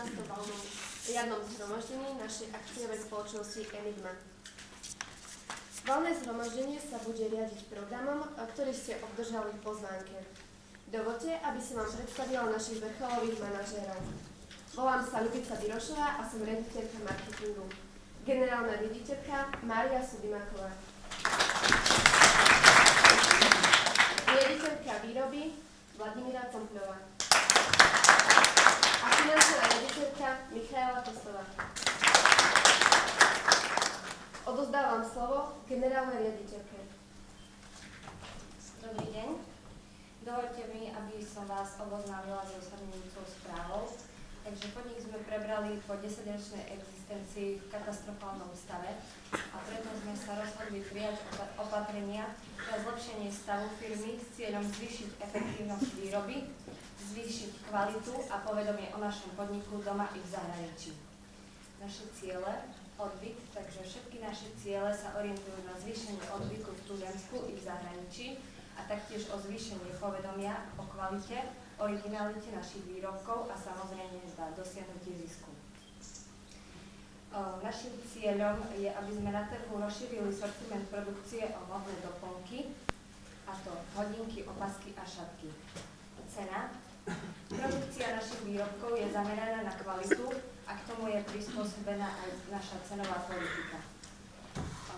valnom riadnom zhromaždení našej akciovej spoločnosti Enigma. Valné zhromaždenie sa bude riadiť programom, ktorý ste obdržali v pozvánke. Dovoľte, aby som vám predstavila našich vrcholových manažérov. Volám sa Ľubica Birošová a som riaditeľka marketingu. Generálna riaditeľka Mária Sudimaková. Riaditeľka výroby Vladimíra Compľová. A finančná riaditeľka Michaela Kostová. Odozdávam slovo generálnej riaditeľke. Dobrý deň. Dovoľte mi, aby som vás oboznámila so zhrňujúcou správou. Takže podnik sme prebrali po 10-ročnej existencii v katastrofálnom stave a preto sme sa rozhodli prijať opatrenia pre zlepšenie stavu firmy s cieľom zvýšiť efektívnosť výroby, zvýšiť kvalitu a povedomie o našom podniku doma i v zahraničí. Naše ciele, odbyt, takže všetky naše ciele sa orientujú na zvýšenie odbytu v Tuzemsku i v zahraničí a taktiež o zvýšenie povedomia o kvalite, originalite našich výrobkov a samozrejme na dosiahnutie zisku. Naším cieľom je, aby sme na trhu rozšírili sortiment produkcie o modné doplnky, a to hodinky, opasky a šatky. Cena. Produkcia našich výrobkov je zameraná na kvalitu a k tomu je prispôsobená aj naša cenová politika.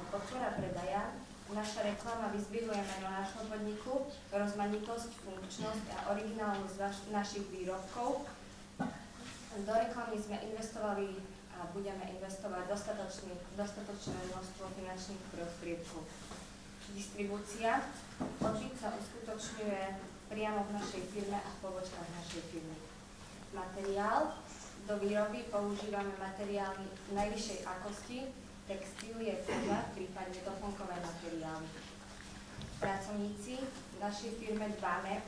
Podpora predaja. Naša reklama vyzdvihuje meno nášho podniku, rozmanitosť, funkčnosť a originálnosť našich výrobkov. Do reklamy sme investovali a budeme investovať dostatočné množstvo finančných prostriedkov. Distribúcia. Odbyt sa uskutočňuje priamo v našej firme a v pobočkách našej firmy. Materiál. Do výroby používame materiály najvyššej akosti, textílie, koža, prípadne doplnkové materiály. Pracovníci. V našej firme dbáme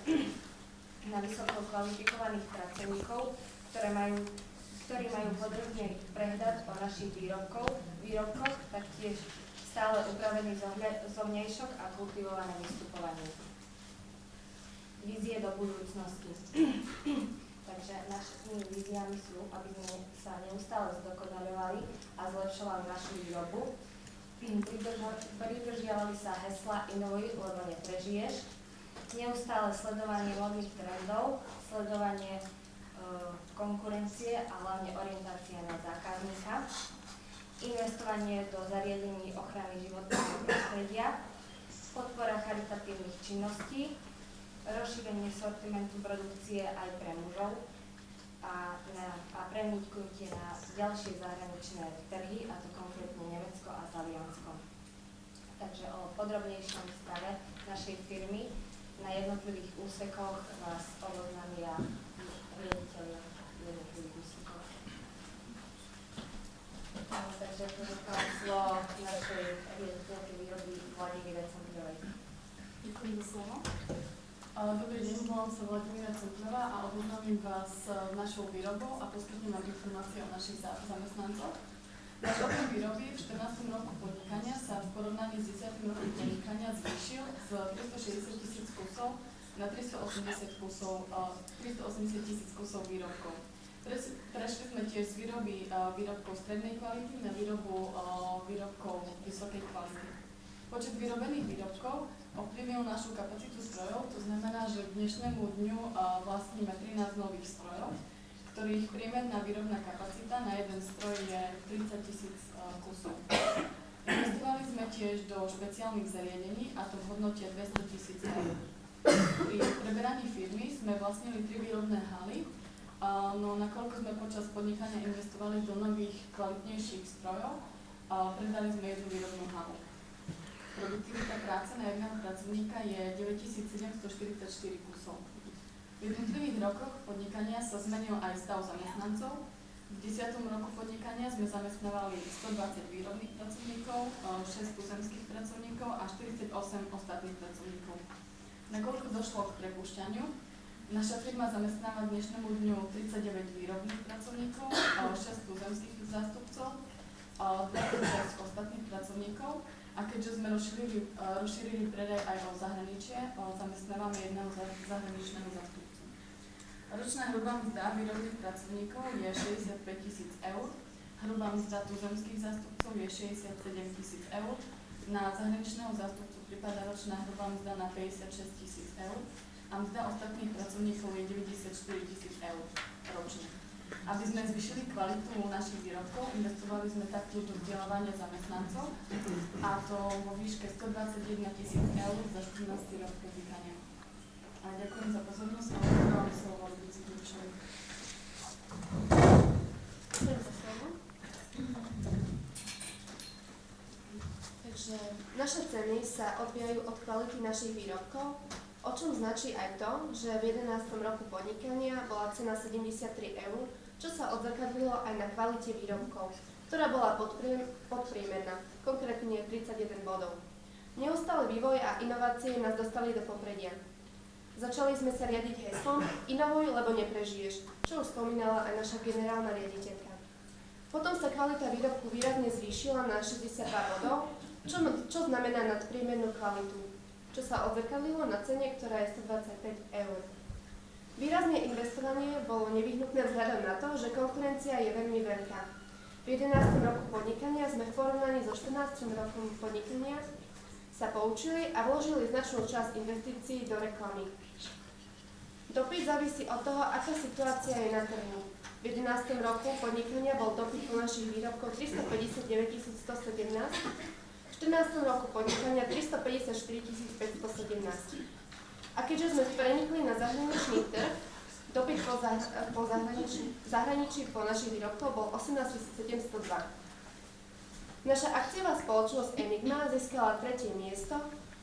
na vysoko kvalifikovaných pracovníkov, ktorí majú podrobný prehľad o našich výrobkoch, taktiež stále upravený zovňajšok a kultivované vystupovanie. Vízie do budúcnosti. Takže našimi víziami sú, aby sme sa neustále zdokonaľovali a zlepšovali našu výrobu. Pridržiavali sa hesla inovuj, lebo neprežiješ. Neustále sledovanie modných trendov, sledovanie konkurencie a hlavne orientácia na zákazníka. Investovanie do zariadení ochrany životného prostredia. Podpora charitatívnych činností. Rozšírenie sortimentu produkcie aj pre mužov a preniknutie na ďalšie zahraničné trhy, a to konkrétne Nemecko a Taliansko. Takže o podrobnejšom stave našej firmy na jednotlivých úsekoch vás oboznámia riaditeľia jednotlivých úsekov. Takže ponechám slovo našej riaditeľke výroby Vladimíre Compľovej. Ďakujem za slovo. Dobrý deň, volám sa Vladimíra Compľová a oboznámim vás s našou výrobou a poskytnem vám informácie o našich zamestnancoch. Náš objem výroby v 14. roku podnikania sa v porovnaní s 10. rokom podnikania zvýšil z 360 000 kusov na 380 000 kusov výrobkov. Prešli sme tiež z výroby výrobkov strednej kvality na výrobu výrobkov vysokej kvality. Počet vyrobených výrobkov ovplyvnil našu kapacitu strojov, to znamená, že k dnešnému dňu vlastníme 13 nových strojov, ktorých priemerná výrobná kapacita na jeden stroj je 30 000 kusov. Investovali sme tiež do špeciálnych zariadení, a to v hodnote 200 000 eur. Pri preberaní firmy sme vlastnili 3 výrobné haly, no nakoľko sme počas podnikania investovali do nových, kvalitnejších strojov, predali sme jednu výrobnú halu. Produktivita práce na jedného pracovníka je 9744 kusov. V jednotlivých rokoch podnikania sa zmenil aj stav zamestnancov. V 10. roku podnikania sme zamestnávali 120 výrobných pracovníkov, 6 tuzemských pracovníkov a 48 ostatných pracovníkov. Nakoľko došlo k prepúšťaniu, naša firma zamestnáva k dnešnému dňu 39 výrobných pracovníkov, 6 tuzemských zástupcov, 26 ostatných pracovníkov. A keďže sme rozšírili predaj aj o zahraničie, zamestnávame jedného zahraničného zástupcu. Ročná hrubá mzda výrobných pracovníkov je 65 000 eur, hrubá mzda tuzemských zástupcov je 67 000 eur, na zahraničného zástupcu pripadá ročná hrubá mzda na 56 000 eur a mzda ostatných pracovníkov je 94 000 eur ročne. Aby sme zvýšili kvalitu našich výrobkov, investovali sme taktiež do vzdelávania zamestnancov, a to vo výške 121 000 eur za 14 rok podnikania. A ďakujem za pozornosť a oddávam slovo Lubici Ďurčovi. Ďakujem za slovo. Takže naše ceny sa odvíjajú od kvality našich výrobkov, o čom značí aj to, že v 11. roku podnikania bola cena 73 eur, čo sa odzrkadlilo aj na kvalite výrobkov, ktorá bola podpriemerná, konkrétne 31 bodov. Neustály vývoj a inovácie nás dostali do popredia. Začali sme sa riadiť heslom "Inovuj, lebo neprežiješ", čo už spomínala aj naša generálna riaditeľka. Potom sa kvalita výrobku výrazne zvýšila na 62 bodov, čo znamená nadpriemernú kvalitu, čo sa odzrkadlilo na cene, ktorá je 125 eur. Výrazne investovanie bolo nevyhnutné vzhľadom na to, že konkurencia je veľmi veľká. V 11. roku podnikania sme v porovnaní so 14. rokom podnikania sa poučili a vložili značnú časť investícií do reklamy. Dopyt závisí od toho, aká situácia je na trhu. V 11. roku podnikania bol dopyt po našich výrobkoch 359 117, v 14. roku podnikania 354 517. A keďže sme prenikli na zahraničný trh, dopyt po zahraničí po našich výrobkov bol 18 702. Naša akciová spoločnosť Enigma získala 3. miesto,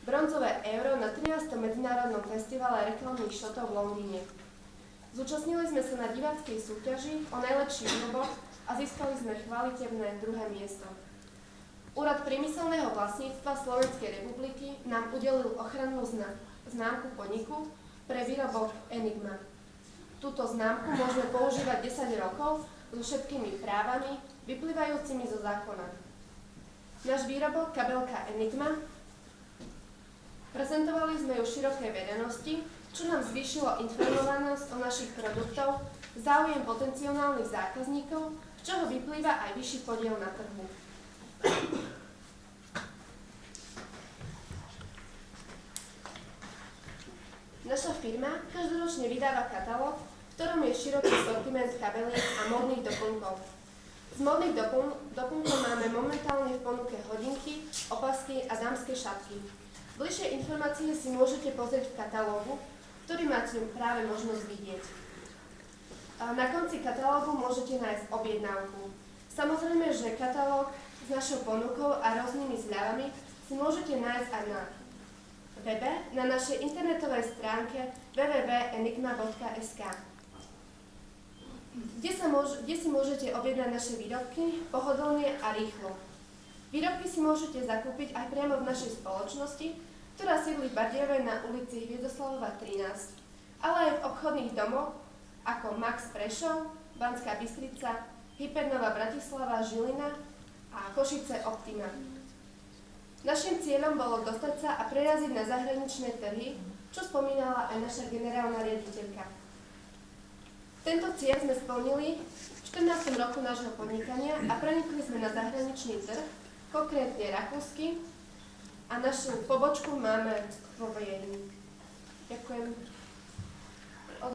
bronzové euro na 13. medzinárodnom festivale reklamných šotov v Londýne. Zúčastnili sme sa na diváckej súťaži o najlepší výrobok a získali sme chválitevné 2. miesto. Úrad priemyselného vlastníctva Slovenskej republiky nám udelil ochrannú známku podniku pre výrobok Enigma. Túto známku môžeme používať 10 rokov so všetkými právami vyplývajúcimi zo zákona. Náš výrobok kabelka Enigma prezentovali sme ju širokej verejnosti, čo nám zvýšilo informovanosť o našich produktov, záujem potenciálnych zákazníkov, z čoho vyplýva aj vyšší podiel na trhu. Naša firma každoročne vydáva katalóg, v ktorom je široký sortiment kabeliek a módnych doplnkov. Z módnych doplnkov máme momentálne v ponuke hodinky, opasky a dámske šatky. Bližšie informácie si môžete pozrieť v katalógu, ktorý máte práve možnosť vidieť. Na konci katalógu môžete nájsť objednávku. Samozrejme, že katalóg s našou ponukou a rôznymi zľavami si môžete nájsť aj na webe na našej internetovej stránke www.enigma.sk, kde si môžete objednať naše výrobky pohodlne a rýchlo. Výrobky si môžete zakúpiť aj priamo v našej spoločnosti, ktorá sídli v Bardejove na ulici Hviezdoslavova 13, ale aj v obchodných domoch ako Max Prešov, Banská Bystrica, Hypernova Bratislava, Žilina a Košice Optima. Naším cieľom bolo dostať sa a preraziť na zahraničné trhy, čo spomínala aj naša generálna riaditeľka. Tento cieľ sme splnili v 14. roku nášho podnikania a prenikli sme na zahraničný trh, konkrétne rakúsky, a našu pobočku máme vo Viedni.